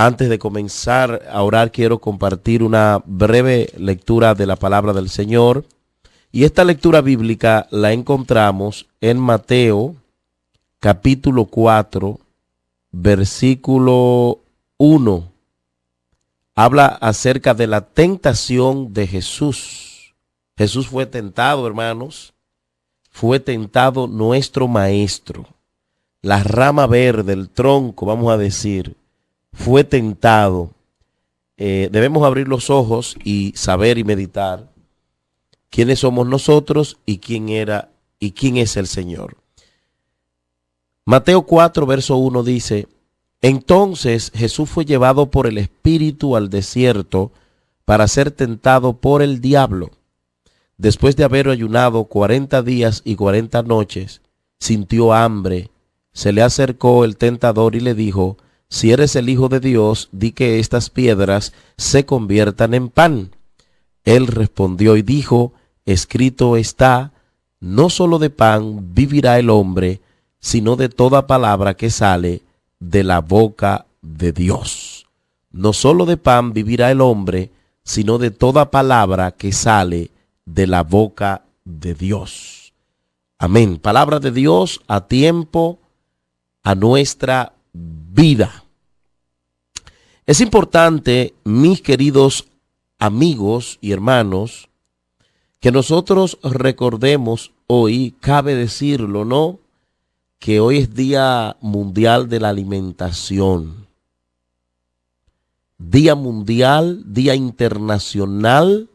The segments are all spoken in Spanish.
Antes de comenzar a orar, quiero compartir una breve lectura de la palabra del Señor. Y esta lectura bíblica la encontramos en Mateo, capítulo 4, versículo 1. Habla acerca de la tentación de Jesús. Jesús fue tentado, hermanos. Fue tentado nuestro maestro. La rama verde, el tronco, vamos a decir, fue tentado. Debemos abrir los ojos y saber y meditar quiénes somos nosotros y quién era y quién es el Señor. Mateo 4, verso 1 dice: Entonces Jesús fue llevado por el Espíritu al desierto para ser tentado por el diablo. Después de haber ayunado 40 días y 40 noches, sintió hambre. Se le acercó el tentador y le dijo: Si eres el Hijo de Dios, di que estas piedras se conviertan en pan. Él respondió y dijo: Escrito está, no solo de pan vivirá el hombre, sino de toda palabra que sale de la boca de Dios. No solo de pan vivirá el hombre, sino de toda palabra que sale de la boca de Dios. Amén. Palabra de Dios a tiempo, a nuestra vida. Es importante, mis queridos amigos y hermanos, que nosotros recordemos hoy, cabe decirlo, ¿no?, que hoy es Día Mundial de la Alimentación. Día Mundial, Día Internacional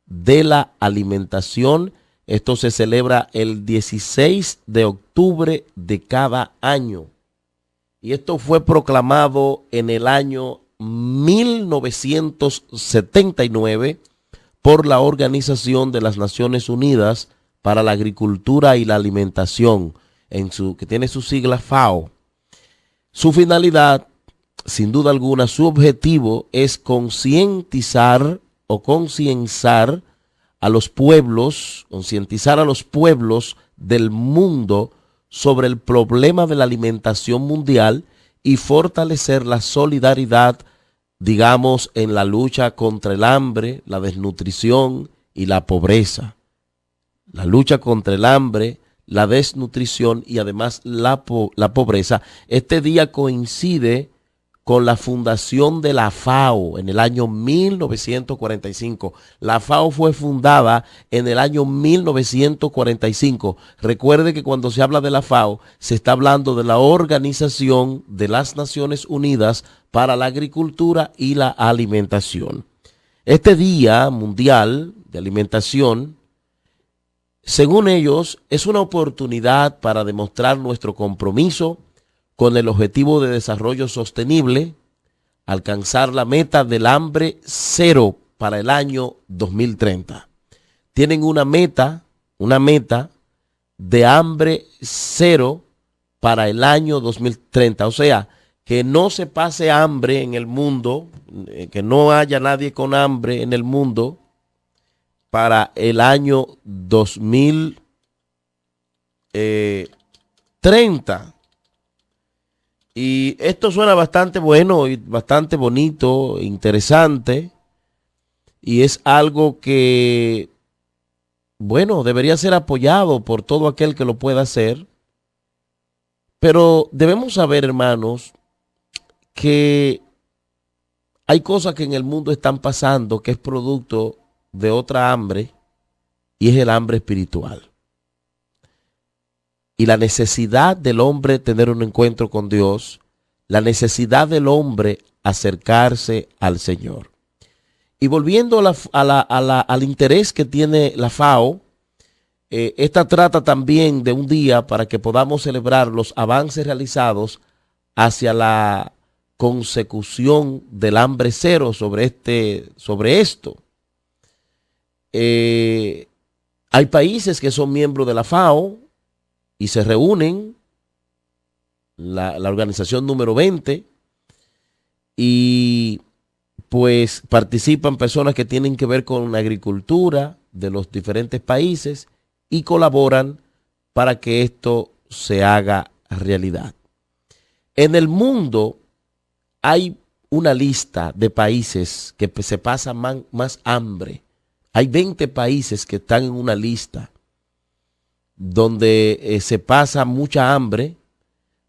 de la Alimentación. Esto se celebra el 16 de octubre de cada año. Y esto fue proclamado en el año 1979 por la Organización de las Naciones Unidas para la Agricultura y la Alimentación, que tiene su sigla FAO. Su finalidad, sin duda alguna, su objetivo es concientizar a los pueblos del mundo sobre el problema de la alimentación mundial y fortalecer la solidaridad, digamos, en la lucha contra el hambre, la desnutrición y la pobreza. La lucha contra el hambre, la desnutrición y además la pobreza. Este día coincide con la fundación de la FAO en el año 1945. La FAO fue fundada en el año 1945. Recuerde que cuando se habla de la FAO, se está hablando de la Organización de las Naciones Unidas para la Agricultura y la Alimentación. Este Día Mundial de Alimentación, según ellos, es una oportunidad para demostrar nuestro compromiso con el objetivo de desarrollo sostenible, alcanzar la meta del hambre cero para el año 2030. Tienen una meta de hambre cero para el año 2030. O sea, que no se pase hambre en el mundo, que no haya nadie con hambre en el mundo para el año 2030. Y esto suena bastante bueno y bastante bonito, interesante, y es algo que, bueno, debería ser apoyado por todo aquel que lo pueda hacer. Pero debemos saber, hermanos, que hay cosas que en el mundo están pasando que es producto de otra hambre, y es el hambre espiritual. Y la necesidad del hombre tener un encuentro con Dios, la necesidad del hombre acercarse al Señor. Y volviendo al interés que tiene la FAO, esta trata también de un día para que podamos celebrar los avances realizados hacia la consecución del hambre cero sobre esto. Hay países que son miembros de la FAO y se reúnen, la organización número 20, y pues participan personas que tienen que ver con la agricultura de los diferentes países y colaboran para que esto se haga realidad. En el mundo hay una lista de países que se pasan más hambre. Hay 20 países que están en una lista donde se pasa mucha hambre,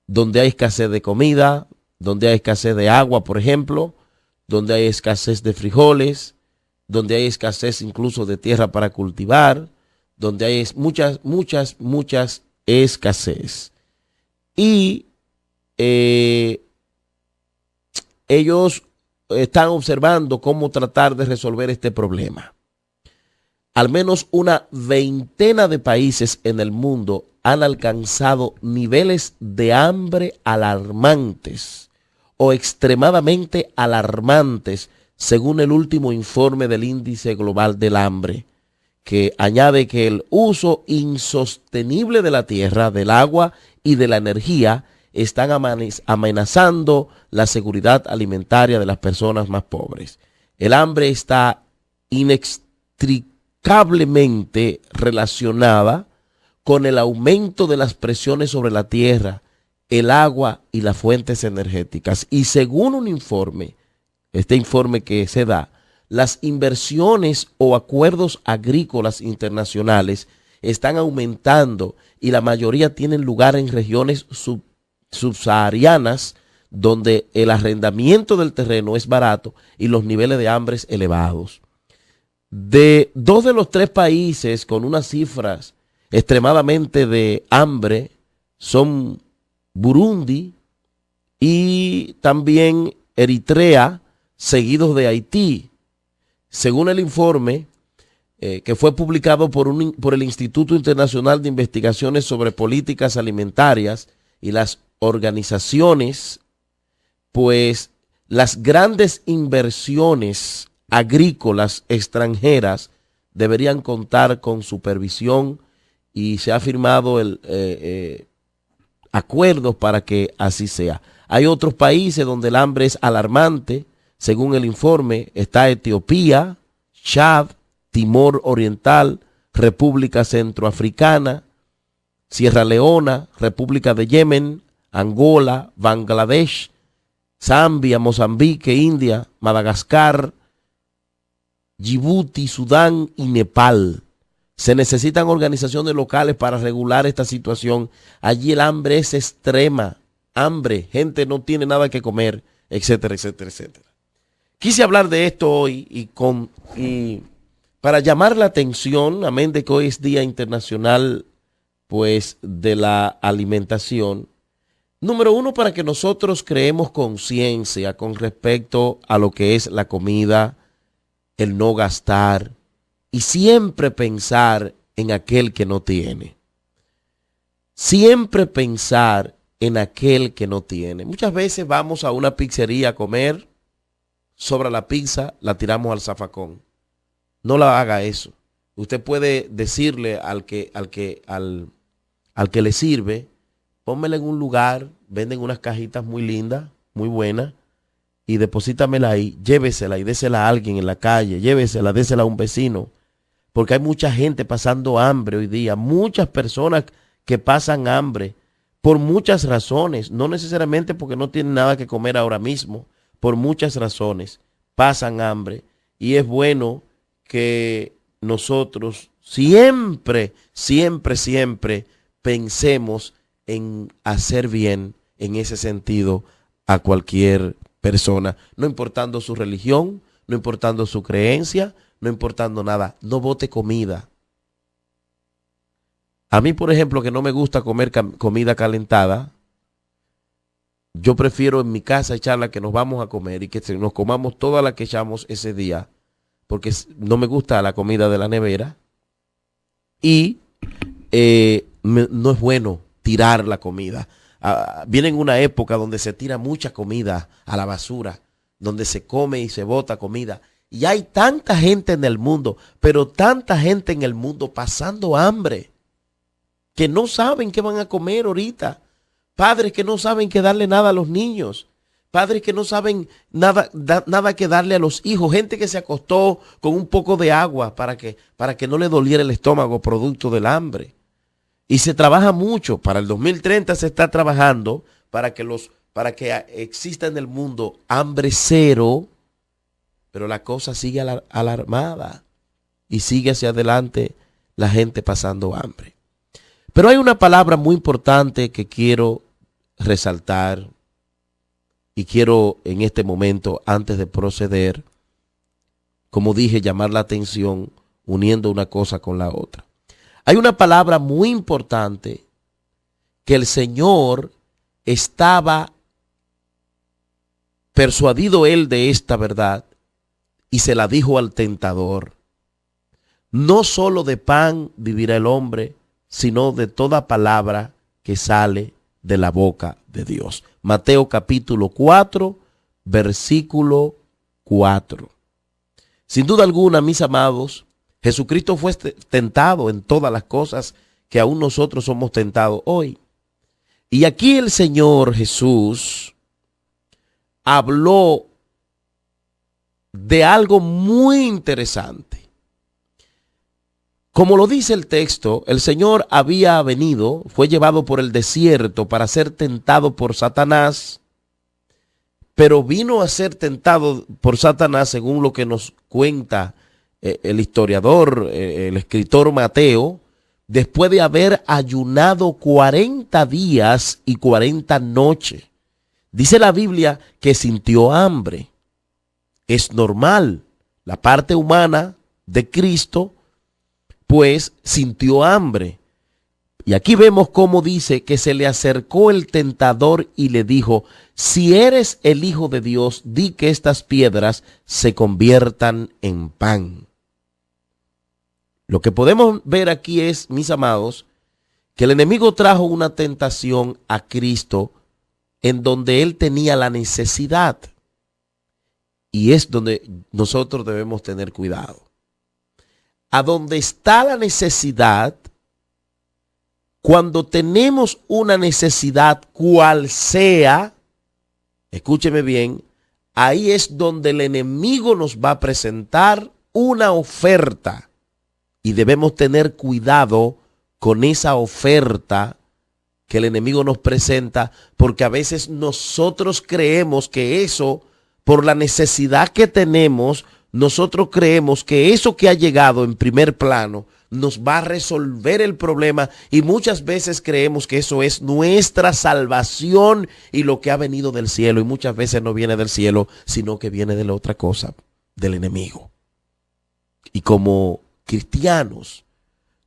donde hay escasez de comida, donde hay escasez de agua, por ejemplo, donde hay escasez de frijoles, donde hay escasez incluso de tierra para cultivar, donde hay muchas escasez. Y ellos están observando cómo tratar de resolver este problema. Al menos una veintena de países en el mundo han alcanzado niveles de hambre alarmantes o extremadamente alarmantes, según el último informe del Índice Global del Hambre, que añade que el uso insostenible de la tierra, del agua y de la energía están amenazando la seguridad alimentaria de las personas más pobres. El hambre está inextricablemente relacionada con el aumento de las presiones sobre la tierra, el agua y las fuentes energéticas. Y según un informe, este informe que se da, las inversiones o acuerdos agrícolas internacionales están aumentando y la mayoría tienen lugar en regiones subsaharianas donde el arrendamiento del terreno es barato y los niveles de hambre elevados. De 2 de los 3 países con unas cifras extremadamente de hambre son Burundi y también Eritrea, seguidos de Haití. Según el informe que fue publicado por el Instituto Internacional de Investigaciones sobre Políticas Alimentarias y las organizaciones, pues las grandes inversiones agrícolas extranjeras deberían contar con supervisión y se ha firmado acuerdos para que así sea. Hay otros países donde el hambre es alarmante. Según el informe, está Etiopía, Chad, Timor Oriental, República Centroafricana, Sierra Leona, República de Yemen, Angola, Bangladesh, Zambia, Mozambique, India, Madagascar, Djibouti, Sudán y Nepal. Se necesitan organizaciones locales para regular esta situación. Allí el hambre es extrema. Hambre, gente no tiene nada que comer, etcétera, etcétera, etcétera. Quise hablar de esto hoy y para llamar la atención, amén de que hoy es Día Internacional pues de la alimentación. Número 1, para que nosotros creemos conciencia con respecto a lo que es la comida, el no gastar y siempre pensar en aquel que no tiene. Siempre pensar en aquel que no tiene. Muchas veces vamos a una pizzería a comer, sobra la pizza, la tiramos al zafacón. No la haga eso. Usted puede decirle al que le sirve, pónmela en un lugar, venden unas cajitas muy lindas, muy buenas, y deposítamela ahí, llévesela y désela a alguien en la calle, llévesela, désela a un vecino, porque hay mucha gente pasando hambre hoy día, muchas personas que pasan hambre por muchas razones, no necesariamente porque no tienen nada que comer ahora mismo, por muchas razones pasan hambre, y es bueno que nosotros siempre pensemos en hacer bien en ese sentido a cualquier persona, no importando su religión, no importando su creencia, no importando nada. No bote comida. A mí, por ejemplo, que no me gusta comer comida calentada, yo prefiero en mi casa echarla que nos vamos a comer y que nos comamos toda la que echamos ese día, porque no me gusta la comida de la nevera y no es bueno tirar la comida. Viene en una época donde se tira mucha comida a la basura, donde se come y se bota comida. Y hay tanta gente en el mundo, pero tanta gente en el mundo pasando hambre, que no saben qué van a comer ahorita. Padres que no saben qué darle nada a los niños. Padres que no saben nada que darle a los hijos. Gente que se acostó con un poco de agua para que no le doliera el estómago producto del hambre. Y se trabaja mucho. Para el 2030 se está trabajando para que los para que exista en el mundo hambre cero, pero la cosa sigue alarmada y sigue hacia adelante la gente pasando hambre. Pero hay una palabra muy importante que quiero resaltar y quiero en este momento, antes de proceder, como dije, llamar la atención uniendo una cosa con la otra. Hay una palabra muy importante que el Señor estaba persuadido él de esta verdad y se la dijo al tentador. No solo de pan vivirá el hombre, sino de toda palabra que sale de la boca de Dios. Mateo capítulo 4, versículo 4. Sin duda alguna, mis amados, Jesucristo fue tentado en todas las cosas que aún nosotros somos tentados hoy. Y aquí el Señor Jesús habló de algo muy interesante. Como lo dice el texto, el Señor había venido, fue llevado por el desierto para ser tentado por Satanás, pero vino a ser tentado por Satanás según lo que nos cuenta el historiador, el escritor Mateo, después de haber ayunado 40 días y 40 noches. Dice la Biblia que sintió hambre. Es normal, la parte humana de Cristo pues sintió hambre. Y aquí vemos cómo dice que se le acercó el tentador y le dijo, si eres el Hijo de Dios, di que estas piedras se conviertan en pan. Lo que podemos ver aquí es, mis amados, que el enemigo trajo una tentación a Cristo en donde él tenía la necesidad. Y es donde nosotros debemos tener cuidado. A donde está la necesidad, cuando tenemos una necesidad cual sea, escúcheme bien, ahí es donde el enemigo nos va a presentar una oferta y debemos tener cuidado con esa oferta que el enemigo nos presenta, porque a veces nosotros creemos que eso, por la necesidad que tenemos, nosotros creemos que eso que ha llegado en primer plano nos va a resolver el problema y muchas veces creemos que eso es nuestra salvación y lo que ha venido del cielo, y muchas veces no viene del cielo, sino que viene de la otra cosa, del enemigo. Y como cristianos,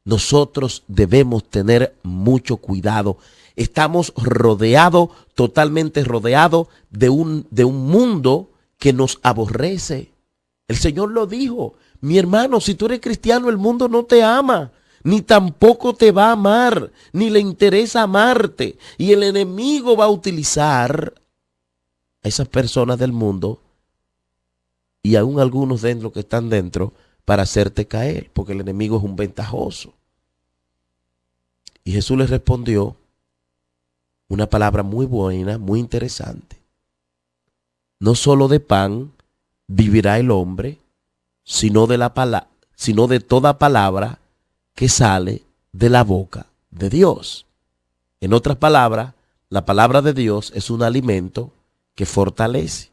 nosotros debemos tener mucho cuidado. Estamos rodeados, totalmente rodeados de un mundo que nos aborrece. El Señor lo dijo, mi hermano, si tú eres cristiano, el mundo no te ama, ni tampoco te va a amar, ni le interesa amarte. Y el enemigo va a utilizar a esas personas del mundo y aún algunos dentro que están dentro para hacerte caer, porque el enemigo es un ventajoso. Y Jesús les respondió una palabra muy buena, muy interesante. No solo de pan vivirá el hombre, sino de toda palabra que sale de la boca de Dios. En otras palabras, la palabra de Dios es un alimento que fortalece.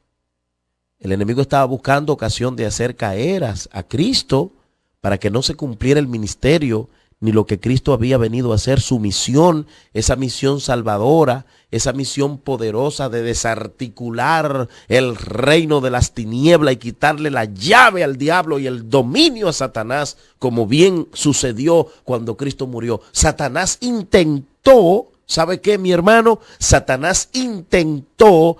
El enemigo estaba buscando ocasión de hacer caer a Cristo para que no se cumpliera el ministerio ni lo que Cristo había venido a hacer, su misión, esa misión salvadora, esa misión poderosa de desarticular el reino de las tinieblas y quitarle la llave al diablo y el dominio a Satanás, como bien sucedió cuando Cristo murió. Satanás intentó, ¿sabe qué, mi hermano? Satanás intentó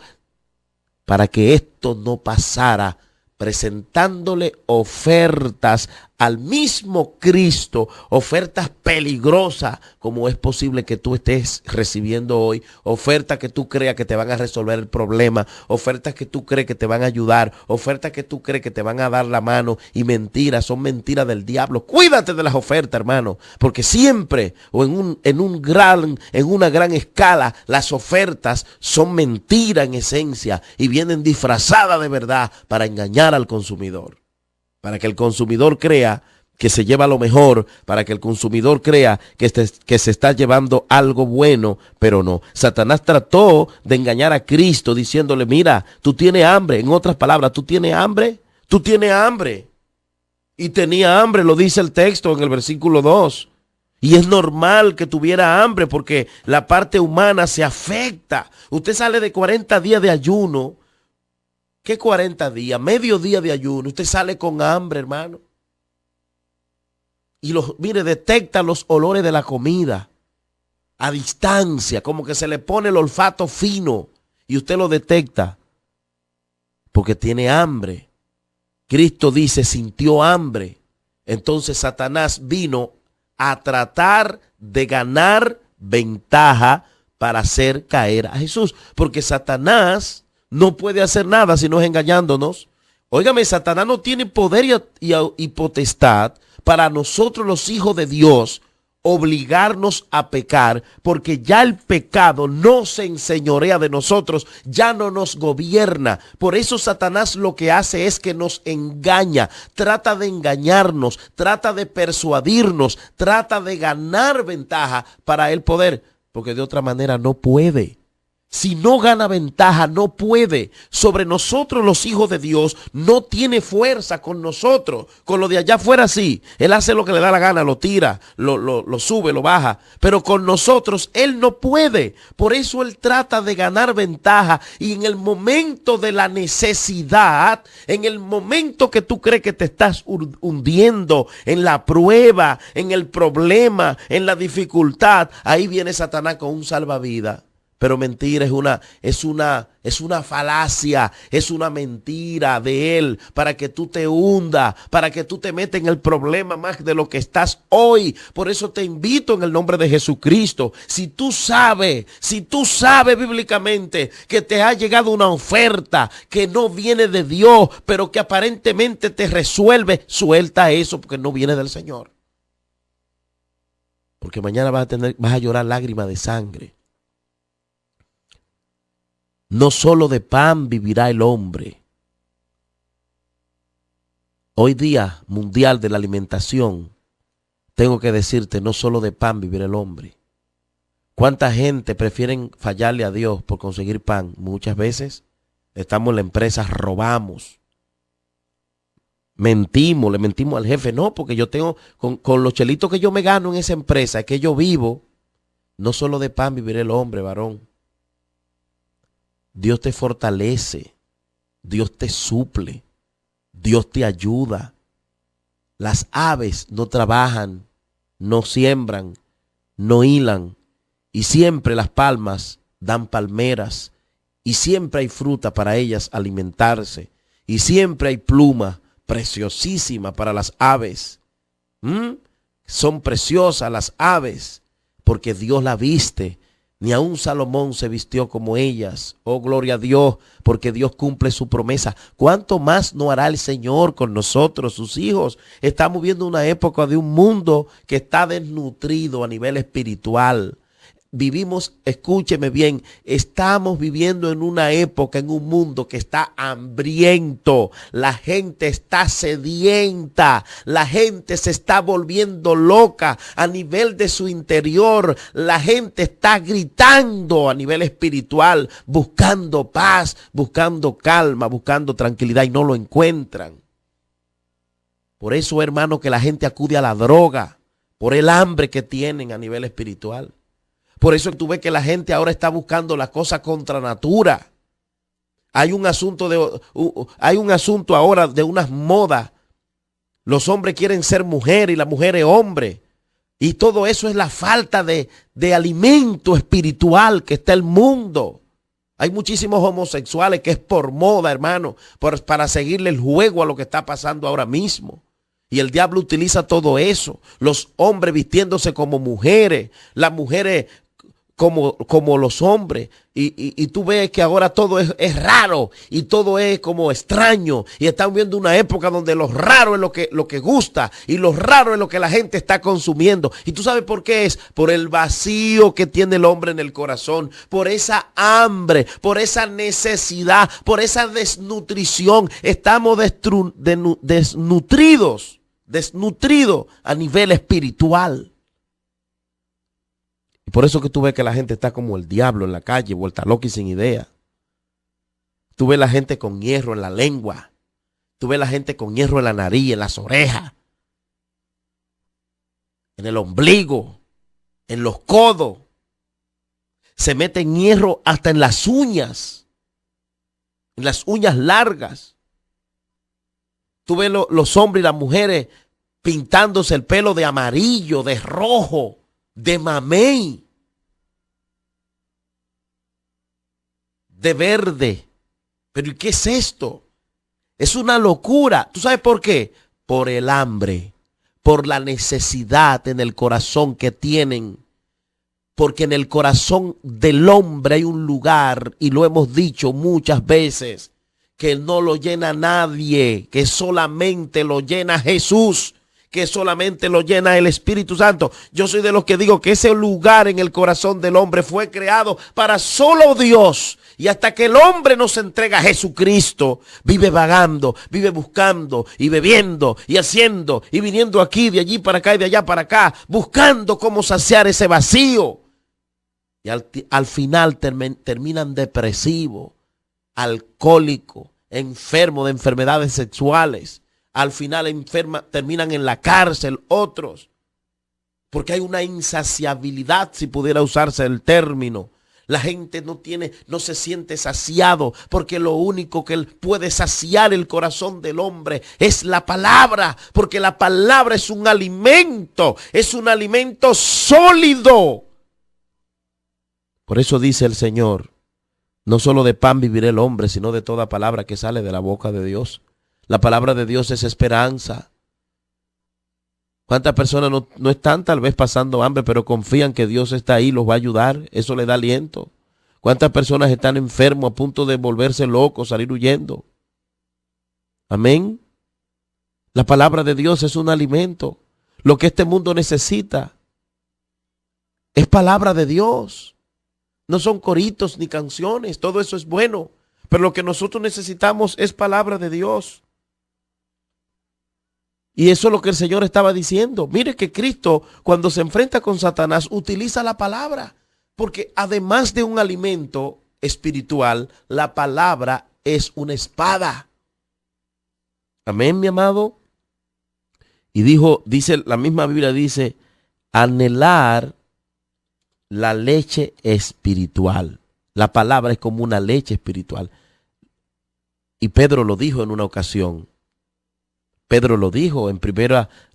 para que esto no pasara, presentándole ofertas al mismo Cristo, ofertas peligrosas, como es posible que tú estés recibiendo hoy, ofertas que tú creas que te van a resolver el problema, ofertas que tú crees que te van a ayudar, ofertas que tú crees que te van a dar la mano, y mentiras, son mentiras del diablo. Cuídate de las ofertas, hermano, porque siempre o en una gran escala las ofertas son mentiras en esencia y vienen disfrazadas de verdad para engañar al consumidor, para que el consumidor crea que se lleva lo mejor para que el consumidor crea que se está llevando algo bueno, pero no. Satanás trató de engañar a Cristo diciéndole, mira, tú tienes hambre. En otras palabras, ¿tú tienes hambre? Tú tienes hambre. Y tenía hambre, lo dice el texto en el versículo 2. Y es normal que tuviera hambre porque la parte humana se afecta. Usted sale de 40 días de ayuno. ¿Qué 40 días? Medio día de ayuno. Usted sale con hambre, hermano. Y mire, detecta los olores de la comida a distancia, como que se le pone el olfato fino y usted lo detecta porque tiene hambre. Cristo dice, sintió hambre. Entonces Satanás vino a tratar de ganar ventaja para hacer caer a Jesús, porque Satanás no puede hacer nada si no es engañándonos. Óigame, Satanás no tiene poder y potestad para nosotros los hijos de Dios obligarnos a pecar, porque ya el pecado no se enseñorea de nosotros, ya no nos gobierna. Por eso Satanás lo que hace es que nos engaña, trata de engañarnos, trata de persuadirnos, trata de ganar ventaja para él poder, porque de otra manera no puede. Si no gana ventaja, no puede. Sobre nosotros los hijos de Dios, no tiene fuerza con nosotros. Con lo de allá afuera sí. Él hace lo que le da la gana, lo tira, lo sube, lo baja. Pero con nosotros él no puede. Por eso él trata de ganar ventaja. Y en el momento de la necesidad, en el momento que tú crees que te estás hundiendo en la prueba, en el problema, en la dificultad, ahí viene Satanás con un salvavidas. Pero mentira, es una falacia, es una mentira de él para que tú te hundas, para que tú te metas en el problema más de lo que estás hoy. Por eso te invito en el nombre de Jesucristo. Si tú sabes bíblicamente que te ha llegado una oferta que no viene de Dios, pero que aparentemente te resuelve, suelta eso porque no viene del Señor. Porque mañana vas a llorar lágrimas de sangre. No solo de pan vivirá el hombre. Hoy día mundial de la alimentación, tengo que decirte, no solo de pan vivirá el hombre. ¿Cuánta gente prefieren fallarle a Dios por conseguir pan? Muchas veces estamos en la empresa, robamos, mentimos, le mentimos al jefe. No, porque yo tengo, con los chelitos que yo me gano en esa empresa, que yo vivo, no solo de pan vivirá el hombre, varón. Dios te fortalece, Dios te suple, Dios te ayuda. Las aves no trabajan, no siembran, no hilan, y siempre las palmas dan palmeras, y siempre hay fruta para ellas alimentarse, y siempre hay pluma preciosísima para las aves. Son preciosas las aves, porque Dios la viste. Ni aun Salomón se vistió como ellas. Oh, gloria a Dios, porque Dios cumple su promesa. ¿Cuánto más no hará el Señor con nosotros, sus hijos? Estamos viendo una época de un mundo que está desnutrido a nivel espiritual. Vivimos, escúcheme bien, estamos viviendo en una época, en un mundo que está hambriento, la gente está sedienta, la gente se está volviendo loca a nivel de su interior, la gente está gritando a nivel espiritual, buscando paz, buscando calma, buscando tranquilidad y no lo encuentran. Por eso, hermano, que la gente acude a la droga, por el hambre que tienen a nivel espiritual. Por eso tú ves que la gente ahora está buscando las cosas contra natura. Hay un asunto ahora de unas modas. Los hombres quieren ser mujeres y las mujeres hombres. Y todo eso es la falta de alimento espiritual que está el mundo. Hay muchísimos homosexuales que es por moda, hermano, para seguirle el juego a lo que está pasando ahora mismo. Y el diablo utiliza todo eso. Los hombres vistiéndose como mujeres, las mujeres como los hombres. Y tú ves que ahora todo es raro y todo es como extraño. Y están viendo una época donde lo raro es lo que gusta y lo raro es lo que la gente está consumiendo. Y tú sabes por qué es. Por el vacío que tiene el hombre en el corazón. Por esa hambre, por esa necesidad, por esa desnutrición. Estamos desnutridos desnutrido a nivel espiritual. Y por eso que tú ves que la gente está como el diablo en la calle, vuelta loca y sin idea. Tú ves la gente con hierro en la lengua. Tú ves la gente con hierro en la nariz, en las orejas, en el ombligo, en los codos. Se meten hierro hasta en las uñas largas. Tú ves los hombres y las mujeres pintándose el pelo de amarillo, de rojo, de mamey, de verde. Pero ¿y qué es esto? Es una locura. ¿Tú sabes por qué? Por el hambre, por la necesidad en el corazón que tienen. Porque en el corazón del hombre hay un lugar, y lo hemos dicho muchas veces, que no lo llena nadie, que solamente lo llena Jesús, que solamente lo llena el Espíritu Santo. Yo soy de los que digo que ese lugar en el corazón del hombre fue creado para solo Dios. Y hasta que el hombre no se entrega a Jesucristo, vive vagando, vive buscando y bebiendo y haciendo y viniendo aquí, de allí para acá y de allá para acá, buscando cómo saciar ese vacío. Y al final terminan depresivos, alcohólicos, enfermos de enfermedades sexuales. Al final terminan en la cárcel otros. Porque hay una insaciabilidad, si pudiera usarse el término. La gente no se siente saciado, porque lo único que puede saciar el corazón del hombre es la palabra, porque la palabra es un alimento sólido. Por eso dice el Señor, no solo de pan vivirá el hombre, sino de toda palabra que sale de la boca de Dios. La palabra de Dios es esperanza. ¿Cuántas personas no están tal vez pasando hambre, pero confían que Dios está ahí, los va a ayudar? Eso le da aliento. ¿Cuántas personas están enfermos a punto de volverse locos, salir huyendo? Amén. La palabra de Dios es un alimento. Lo que este mundo necesita es palabra de Dios. No son coritos ni canciones, todo eso es bueno. Pero lo que nosotros necesitamos es palabra de Dios. Y eso es lo que el Señor estaba diciendo. Mire que Cristo, cuando se enfrenta con Satanás, utiliza la palabra. Porque además de un alimento espiritual, la palabra es una espada. Amén, mi amado. Y dice, la misma Biblia dice, anhelar la leche espiritual. La palabra es como una leche espiritual. Y Pedro lo dijo en una ocasión. Pedro lo dijo en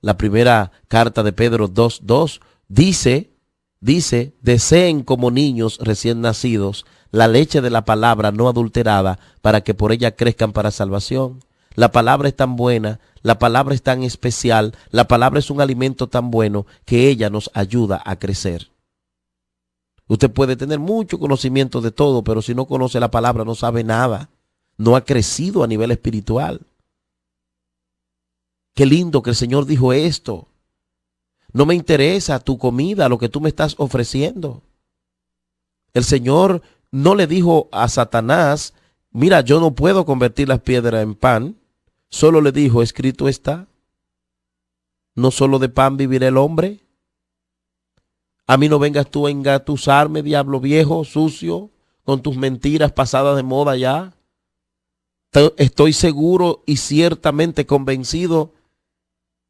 la primera carta de Pedro 2:2. Dice, deseen como niños recién nacidos la leche de la palabra no adulterada, para que por ella crezcan para salvación. La palabra es tan buena, la palabra es tan especial, la palabra es un alimento tan bueno que ella nos ayuda a crecer. Usted puede tener mucho conocimiento de todo, pero si no conoce la palabra no sabe nada. No ha crecido a nivel espiritual. Qué lindo que el Señor dijo esto. No me interesa tu comida, lo que tú me estás ofreciendo. El Señor no le dijo a Satanás, mira, yo no puedo convertir las piedras en pan. Solo le dijo, escrito está, no solo de pan vivirá el hombre. A mí no vengas tú a engatusarme, diablo viejo, sucio, con tus mentiras pasadas de moda ya. Estoy seguro y ciertamente convencido,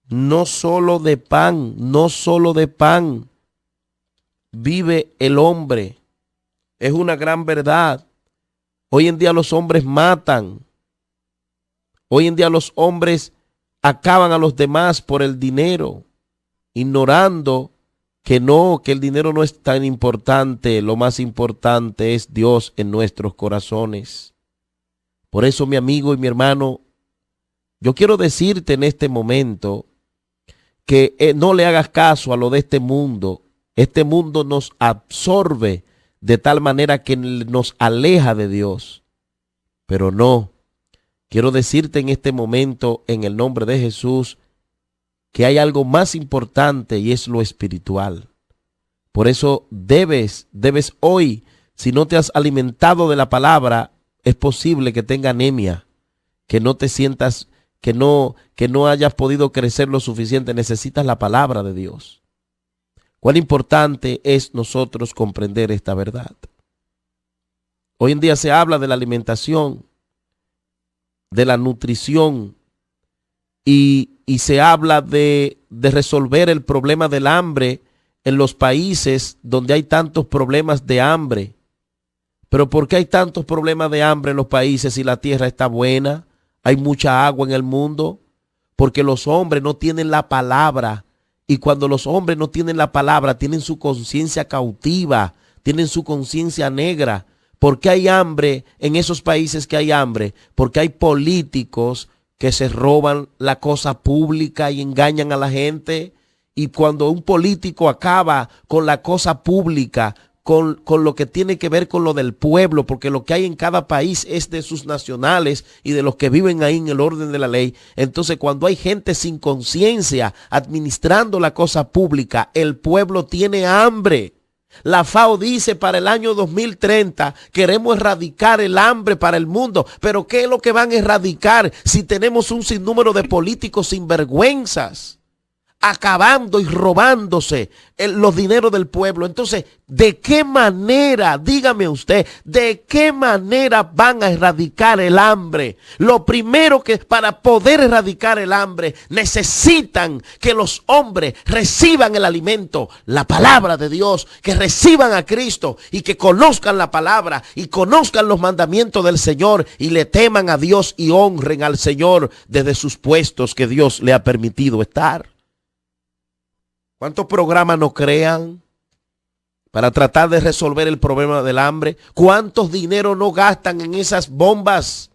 no solo de pan vive el hombre. Es una gran verdad. Hoy en día los hombres matan. Hoy en día los hombres acaban a los demás por el dinero, ignorando que el dinero no es tan importante. Lo más importante es Dios en nuestros corazones. Por eso, mi amigo y mi hermano, yo quiero decirte en este momento que no le hagas caso a lo de este mundo. Este mundo nos absorbe de tal manera que nos aleja de Dios. Pero no, quiero decirte en este momento, en el nombre de Jesús, que hay algo más importante y es lo espiritual. Por eso debes hoy, si no te has alimentado de la palabra, es posible que tenga anemia, que no te sientas, que no hayas podido crecer lo suficiente, necesitas la palabra de Dios. Cuán importante es nosotros comprender esta verdad. Hoy en día se habla de la alimentación, de la nutrición y se habla de resolver el problema del hambre en los países donde hay tantos problemas de hambre. Pero ¿por qué hay tantos problemas de hambre en los países si la tierra está buena? Hay mucha agua en el mundo. Porque los hombres no tienen la palabra. Y cuando los hombres no tienen la palabra, tienen su conciencia cautiva, tienen su conciencia negra. ¿Por qué hay hambre en esos países que hay hambre? Porque hay políticos que se roban la cosa pública y engañan a la gente. Y cuando un político acaba con la cosa pública, con lo que tiene que ver con lo del pueblo, porque lo que hay en cada país es de sus nacionales y de los que viven ahí en el orden de la ley. Entonces, cuando hay gente sin conciencia administrando la cosa pública, el pueblo tiene hambre. La FAO dice para el año 2030 queremos erradicar el hambre para el mundo. Pero ¿qué es lo que van a erradicar si tenemos un sinnúmero de políticos sinvergüenzas acabando y robándose los dineros del pueblo? Entonces, ¿de qué manera, dígame usted, de qué manera van a erradicar el hambre? Lo primero que para poder erradicar el hambre necesitan que los hombres reciban el alimento, la palabra de Dios, que reciban a Cristo y que conozcan la palabra y conozcan los mandamientos del Señor y le teman a Dios y honren al Señor desde sus puestos que Dios le ha permitido estar. ¿Cuántos programas no crean para tratar de resolver el problema del hambre? ¿Cuántos dinero no gastan en esas bombas,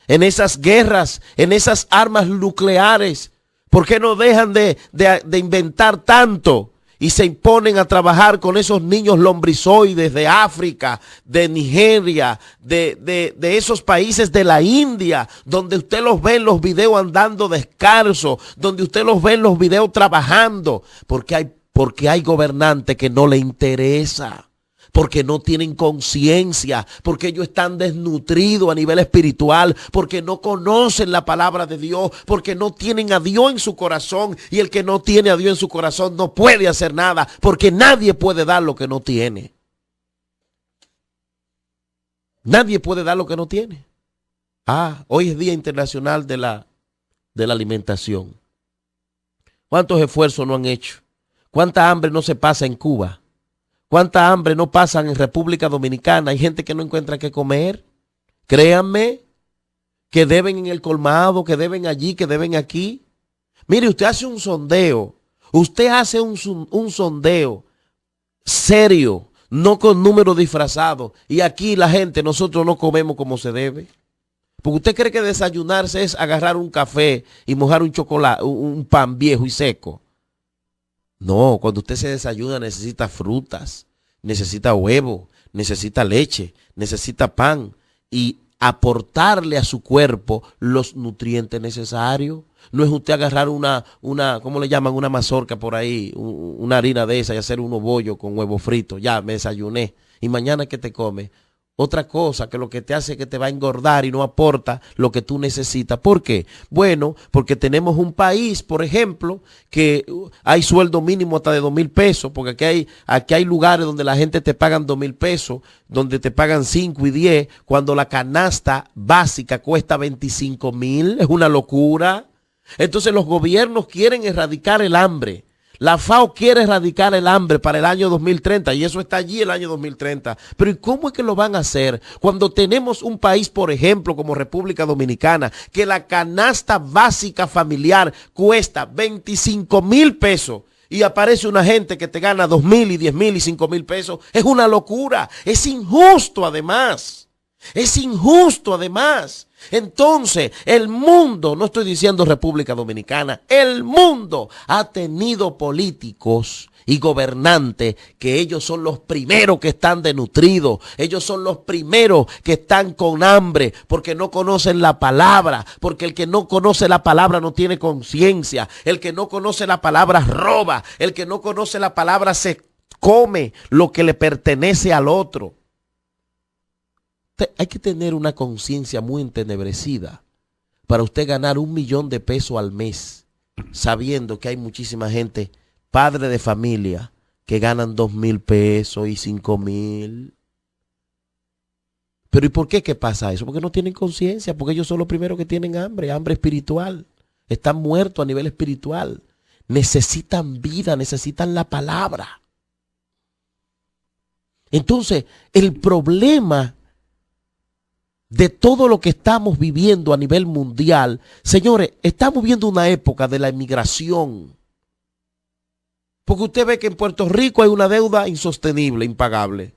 en esas guerras, en esas armas nucleares? ¿Por qué no dejan de inventar tanto y se imponen a trabajar con esos niños lombrizoides de África, de Nigeria, de esos países de la India, donde usted los ve en los videos andando descalzos, donde usted los ve en los videos trabajando? Porque hay gobernantes que no le interesa, porque no tienen conciencia, porque ellos están desnutridos a nivel espiritual, porque no conocen la palabra de Dios, porque no tienen a Dios en su corazón, y el que no tiene a Dios en su corazón no puede hacer nada, porque nadie puede dar lo que no tiene. Nadie puede dar lo que no tiene. Hoy es Día Internacional de la Alimentación. ¿Cuántos esfuerzos no han hecho? ¿Cuánta hambre no se pasa en Cuba? ¿Cuánta hambre no pasan en República Dominicana? Hay gente que no encuentra qué comer. Créanme que deben en el colmado, que deben allí, que deben aquí. Mire, usted hace un sondeo. Usted hace un sondeo serio, no con números disfrazados. Y aquí la gente, nosotros no comemos como se debe. Porque usted cree que desayunarse es agarrar un café y mojar un chocolate, un pan viejo y seco. No, cuando usted se desayuna necesita frutas, necesita huevo, necesita leche, necesita pan y aportarle a su cuerpo los nutrientes necesarios. No es usted agarrar una ¿cómo le llaman? Una mazorca por ahí, una harina de esa y hacer unos bollos con huevo frito. Ya me desayuné. ¿Y mañana qué te comes? Otra cosa que lo que te hace es que te va a engordar y no aporta lo que tú necesitas. ¿Por qué? Bueno, porque tenemos un país, por ejemplo, que hay sueldo mínimo hasta de 2,000 pesos, porque aquí hay lugares donde la gente te pagan 2,000 pesos, donde te pagan 5 y 10, cuando la canasta básica cuesta 25,000. Es una locura. Entonces los gobiernos quieren erradicar el hambre. La FAO quiere erradicar el hambre para el año 2030 y eso está allí el año 2030. Pero ¿y cómo es que lo van a hacer cuando tenemos un país, por ejemplo, como República Dominicana, que la canasta básica familiar cuesta 25,000 pesos y aparece una gente que te gana 2,000 y 10,000 y 5,000 pesos? Es una locura. Es injusto además. Es injusto además. Entonces, el mundo, no estoy diciendo República Dominicana, el mundo ha tenido políticos y gobernantes que ellos son los primeros que están desnutridos, ellos son los primeros que están con hambre porque no conocen la palabra, porque el que no conoce la palabra no tiene conciencia, el que no conoce la palabra roba, el que no conoce la palabra se come lo que le pertenece al otro. Hay que tener una conciencia muy entenebrecida para usted ganar $1,000,000 al mes, sabiendo que hay muchísima gente, padre de familia, que ganan $2,000 y $5,000. Pero ¿y por qué pasa eso? Porque no tienen conciencia, porque ellos son los primeros que tienen hambre, hambre espiritual. Están muertos a nivel espiritual. Necesitan vida, necesitan la palabra. Entonces, el problema de todo lo que estamos viviendo a nivel mundial, señores, estamos viviendo una época de la emigración. Porque usted ve que en Puerto Rico hay una deuda insostenible, impagable.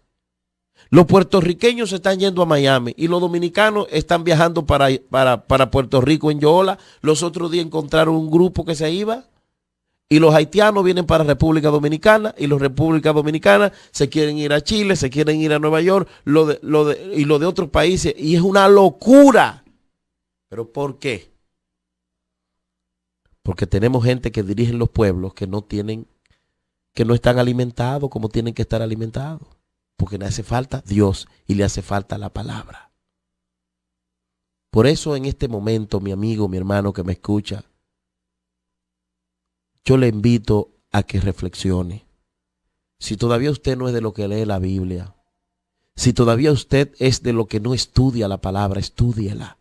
Los puertorriqueños se están yendo a Miami y los dominicanos están viajando para Puerto Rico en Yola. Los otros días encontraron un grupo que se iba y los haitianos vienen para República Dominicana y los República Dominicana se quieren ir a Chile, se quieren ir a Nueva York y lo de otros países, y es una locura. ¿Pero por qué? Porque tenemos gente que dirige los pueblos que no están alimentados como tienen que estar alimentados. Porque le hace falta Dios y le hace falta la palabra. Por eso en este momento, mi amigo, mi hermano que me escucha, yo le invito a que reflexione. Si todavía usted no es de lo que lee la Biblia, si todavía usted es de lo que no estudia la palabra, estúdiela.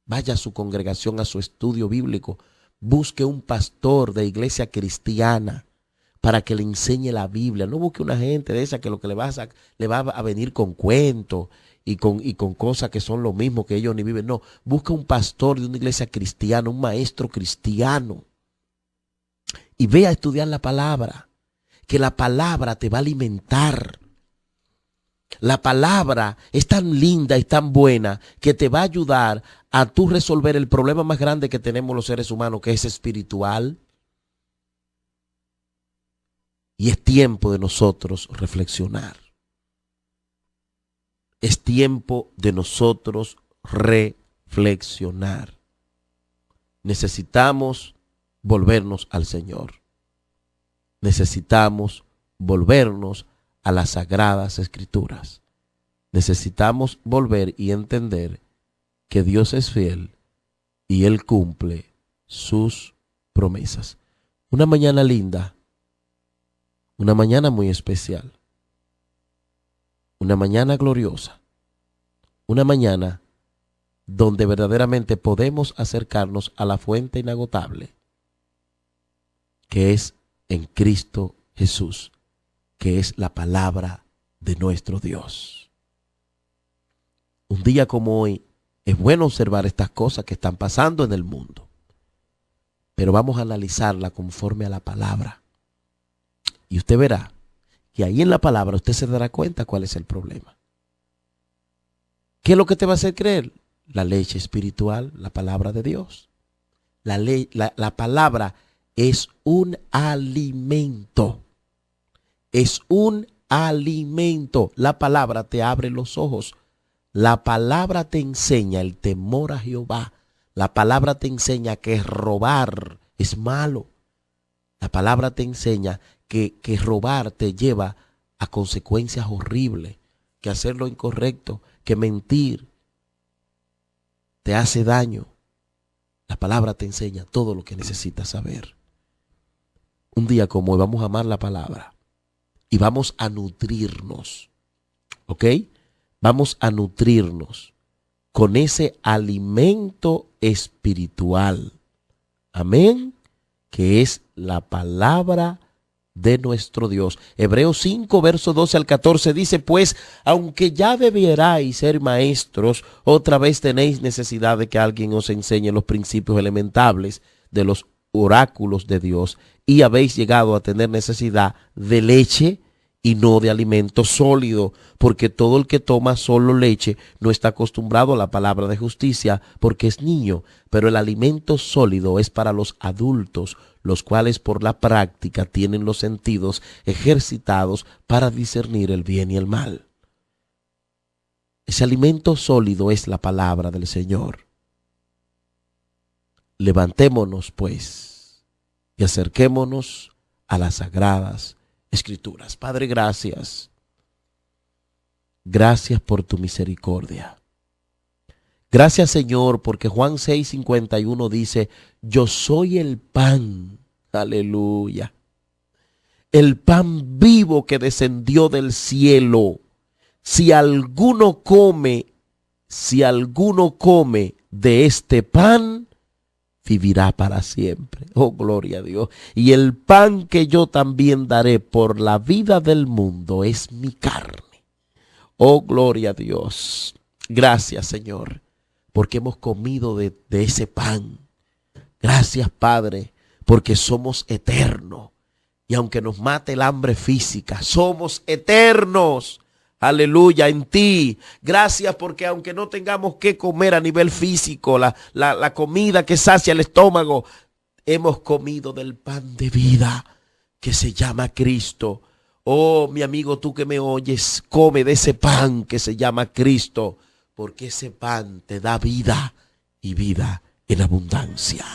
Vaya a su congregación, a su estudio bíblico, busque un pastor de iglesia cristiana para que le enseñe la Biblia. No busque una gente de esa que lo que le va a venir con cuentos y con cosas que son lo mismo que ellos ni viven. No, busca un pastor de una iglesia cristiana, un maestro cristiano. Y ve a estudiar la palabra, que la palabra te va a alimentar. La palabra es tan linda y tan buena que te va a ayudar a tú resolver el problema más grande que tenemos los seres humanos, que es espiritual. Y es tiempo de nosotros reflexionar. Es tiempo de nosotros reflexionar. Necesitamos volvernos al Señor. Necesitamos volvernos a las Sagradas Escrituras. Necesitamos volver y entender que Dios es fiel y Él cumple sus promesas. Una mañana linda. Una mañana muy especial, una mañana gloriosa, una mañana donde verdaderamente podemos acercarnos a la fuente inagotable, que es en Cristo Jesús, que es la palabra de nuestro Dios. Un día como hoy es bueno observar estas cosas que están pasando en el mundo, pero vamos a analizarla conforme a la palabra. Y usted verá que ahí en la palabra usted se dará cuenta cuál es el problema. ¿Qué es lo que te va a hacer creer? La leche espiritual, la palabra de Dios. La palabra es un alimento. Es un alimento. La palabra te abre los ojos. La palabra te enseña el temor a Jehová. La palabra te enseña que robar es malo. La palabra te enseña que robar te lleva a consecuencias horribles, que hacer lo incorrecto, que mentir te hace daño. La palabra te enseña todo lo que necesitas saber. Un día como hoy vamos a amar la palabra y vamos a nutrirnos, ¿ok? Vamos a nutrirnos con ese alimento espiritual. Amén. Que es la palabra de nuestro Dios. Hebreos 5, verso 12 al 14 dice, pues, aunque ya debierais ser maestros, otra vez tenéis necesidad de que alguien os enseñe los principios elementables de los oráculos de Dios, y habéis llegado a tener necesidad de leche y no de alimento sólido, porque todo el que toma solo leche no está acostumbrado a la palabra de justicia, porque es niño, pero el alimento sólido es para los adultos, los cuales por la práctica tienen los sentidos ejercitados para discernir el bien y el mal. Ese alimento sólido es la palabra del Señor. Levantémonos, pues, y acerquémonos a las Sagradas Escrituras. Padre, gracias. Gracias por tu misericordia. Gracias, Señor, porque Juan 6:51 dice, yo soy el pan, aleluya, el pan vivo que descendió del cielo. Si alguno come de este pan, vivirá para siempre. Oh, gloria a Dios. Y el pan que yo también daré por la vida del mundo es mi carne. Oh, gloria a Dios. Gracias, Señor, porque hemos comido de ese pan. Gracias, Padre, porque somos eternos. Y aunque nos mate el hambre física, somos eternos. Aleluya, en ti. Gracias porque aunque no tengamos que comer a nivel físico, la comida que sacia el estómago, hemos comido del pan de vida que se llama Cristo. Oh, mi amigo, tú que me oyes, come de ese pan que se llama Cristo, porque ese pan te da vida y vida en abundancia.